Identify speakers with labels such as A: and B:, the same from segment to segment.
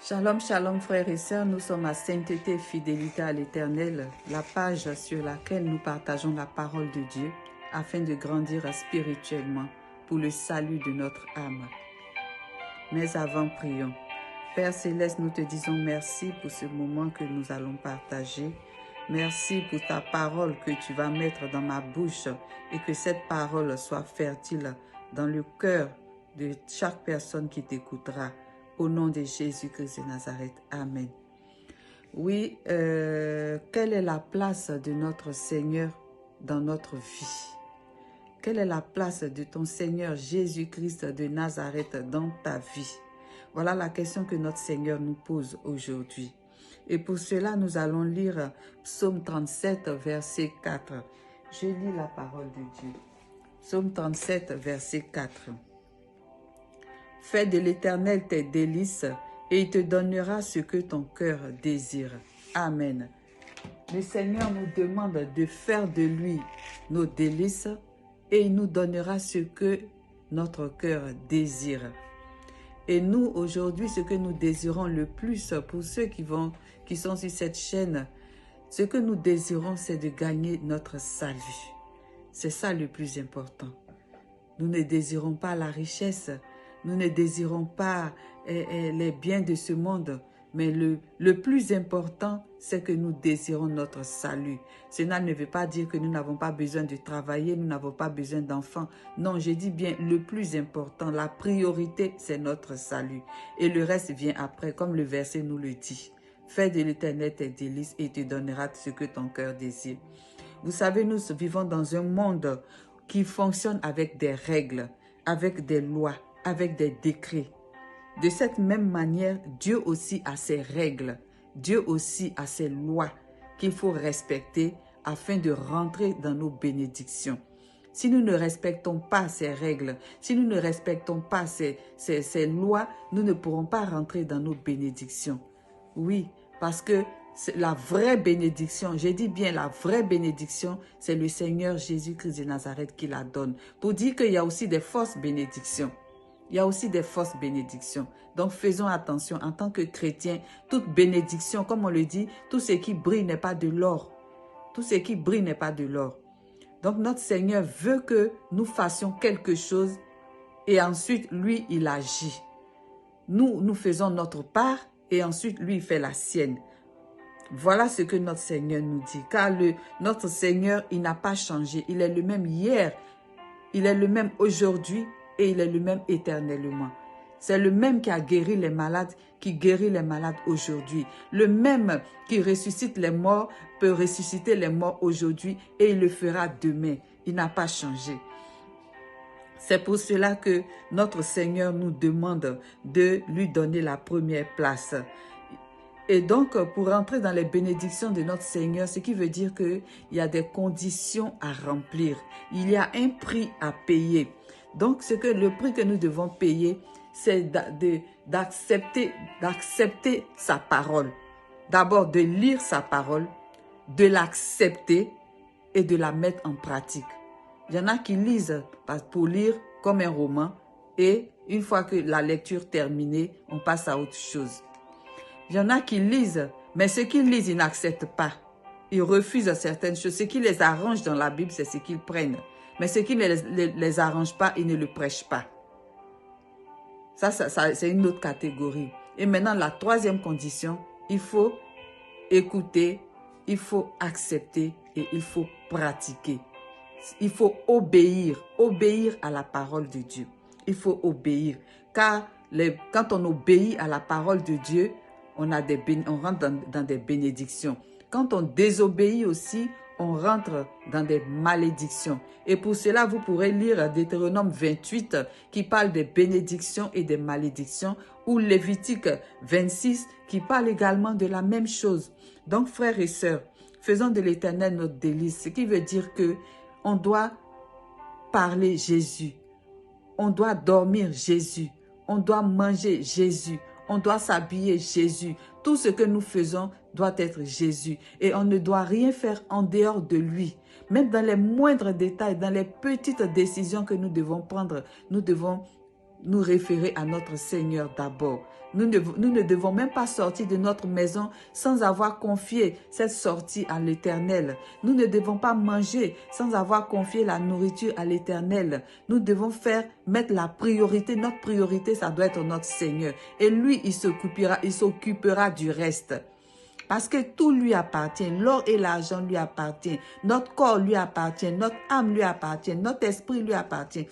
A: Shalom, shalom frères et sœurs, nous sommes à Sainteté et Fidélité à l'Éternel, la page sur laquelle nous partageons la parole de Dieu afin de grandir spirituellement pour le salut de notre âme. Mais avant, prions. Père Céleste, nous te disons merci pour ce moment que nous allons partager. Merci pour ta parole que tu vas mettre dans ma bouche et que cette parole soit fertile dans le cœur de chaque personne qui t'écoutera. Au nom de Jésus-Christ de Nazareth. Amen. Oui, quelle est la place de notre Seigneur dans notre vie? Quelle est la place de ton Seigneur Jésus-Christ de Nazareth dans ta vie? Voilà la question que notre Seigneur nous pose aujourd'hui. Et pour cela, nous allons lire Psaume 37, verset 4. Je lis la parole de Dieu. Psaume 37, verset 4. Fais de l'Éternel tes délices et il te donnera ce que ton cœur désire. Amen. Le Seigneur nous demande de faire de lui nos délices et il nous donnera ce que notre cœur désire. Et nous, aujourd'hui, ce que nous désirons le plus pour ceux qui sont sur cette chaîne, ce que nous désirons, c'est de gagner notre salut. C'est ça le plus important. Nous ne désirons pas la richesse, nous ne désirons pas les biens de ce monde, mais le plus important, c'est que nous désirons notre salut. Cela ne veut pas dire que nous n'avons pas besoin de travailler, nous n'avons pas besoin d'enfants. Non, je dis bien le plus important, la priorité, c'est notre salut. Et le reste vient après, comme le verset nous le dit. Fais de l'Éternel tes délices et il te donnera ce que ton cœur désire. Vous savez, nous vivons dans un monde qui fonctionne avec des règles, avec des lois, avec des décrets. De cette même manière, Dieu aussi a ses règles, Dieu aussi a ses lois qu'il faut respecter afin de rentrer dans nos bénédictions. Si nous ne respectons pas ces règles, si nous ne respectons pas ces lois, nous ne pourrons pas rentrer dans nos bénédictions. Oui, parce que la vraie bénédiction, j'ai dit bien la vraie bénédiction, c'est le Seigneur Jésus-Christ de Nazareth qui la donne. Pour dire qu'il y a aussi des fausses bénédictions. Il y a aussi des fausses bénédictions. Donc faisons attention en tant que chrétiens, toute bénédiction, comme on le dit, tout ce qui brille n'est pas de l'or. Tout ce qui brille n'est pas de l'or. Donc notre Seigneur veut que nous fassions quelque chose et ensuite lui, il agit. Nous faisons notre part et ensuite lui, il fait la sienne. Voilà ce que notre Seigneur nous dit. Car notre Seigneur, il n'a pas changé. Il est le même hier, il est le même aujourd'hui et il est le même éternellement. C'est le même qui a guéri les malades, qui guérit les malades aujourd'hui. Le même qui ressuscite les morts peut ressusciter les morts aujourd'hui et il le fera demain. Il n'a pas changé. C'est pour cela que notre Seigneur nous demande de lui donner la première place. Et donc, pour entrer dans les bénédictions de notre Seigneur, ce qui veut dire qu'il y a des conditions à remplir. Il y a un prix à payer. Donc, le prix que nous devons payer, c'est d'accepter sa parole. D'abord, de lire sa parole, de l'accepter et de la mettre en pratique. Il y en a qui lisent pour lire comme un roman et une fois que la lecture terminée, on passe à autre chose. Il y en a qui lisent, mais ce qu'ils lisent, ils n'acceptent pas. Ils refusent certaines choses. Ce qui les arrange dans la Bible, c'est ce qu'ils prennent. Mais ce qui ne les arrange pas, ils ne le prêchent pas. Ça c'est une autre catégorie. Et maintenant, la troisième condition, il faut écouter, il faut accepter et il faut pratiquer. Il faut obéir à la parole de Dieu. Il faut obéir. Car quand on obéit à la parole de Dieu, on rentre dans des bénédictions. Quand on désobéit aussi, on rentre dans des malédictions. Et pour cela, vous pourrez lire Deutéronome 28 qui parle des bénédictions et des malédictions ou Lévitique 26 qui parle également de la même chose. Donc, frères et sœurs, faisons de l'Éternel notre délice, ce qui veut dire que on doit parler Jésus, on doit dormir Jésus, on doit manger Jésus, on doit s'habiller Jésus. Tout ce que nous faisons doit être Jésus. Et on ne doit rien faire en dehors de lui. Même dans les moindres détails, dans les petites décisions que nous devons prendre, nous devons nous référer à notre Seigneur d'abord. Nous ne devons même pas sortir de notre maison sans avoir confié cette sortie à l'Éternel. Nous ne devons pas manger sans avoir confié la nourriture à l'Éternel. Nous devons mettre la priorité. Notre priorité, ça doit être notre Seigneur. Et lui, il s'occupera du reste. Parce que tout lui appartient. L'or et l'argent lui appartiennent. Notre corps lui appartient. Notre âme lui appartient. Notre esprit lui appartient.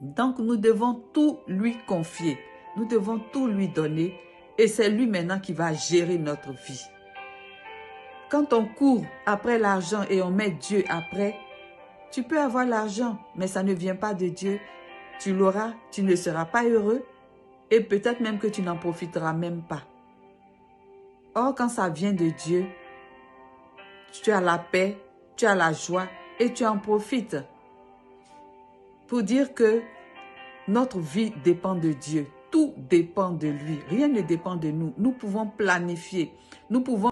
A: Donc, nous devons tout lui confier. Nous devons tout lui donner. Et c'est lui maintenant qui va gérer notre vie. Quand on court après l'argent et on met Dieu après, tu peux avoir l'argent, mais ça ne vient pas de Dieu. Tu l'auras, tu ne seras pas heureux. Et peut-être même que tu n'en profiteras même pas. Or, quand ça vient de Dieu, tu as la paix, tu as la joie et tu en profites. Pour dire que notre vie dépend de Dieu. Tout dépend de lui. Rien ne dépend de nous. Nous pouvons planifier. Nous pouvons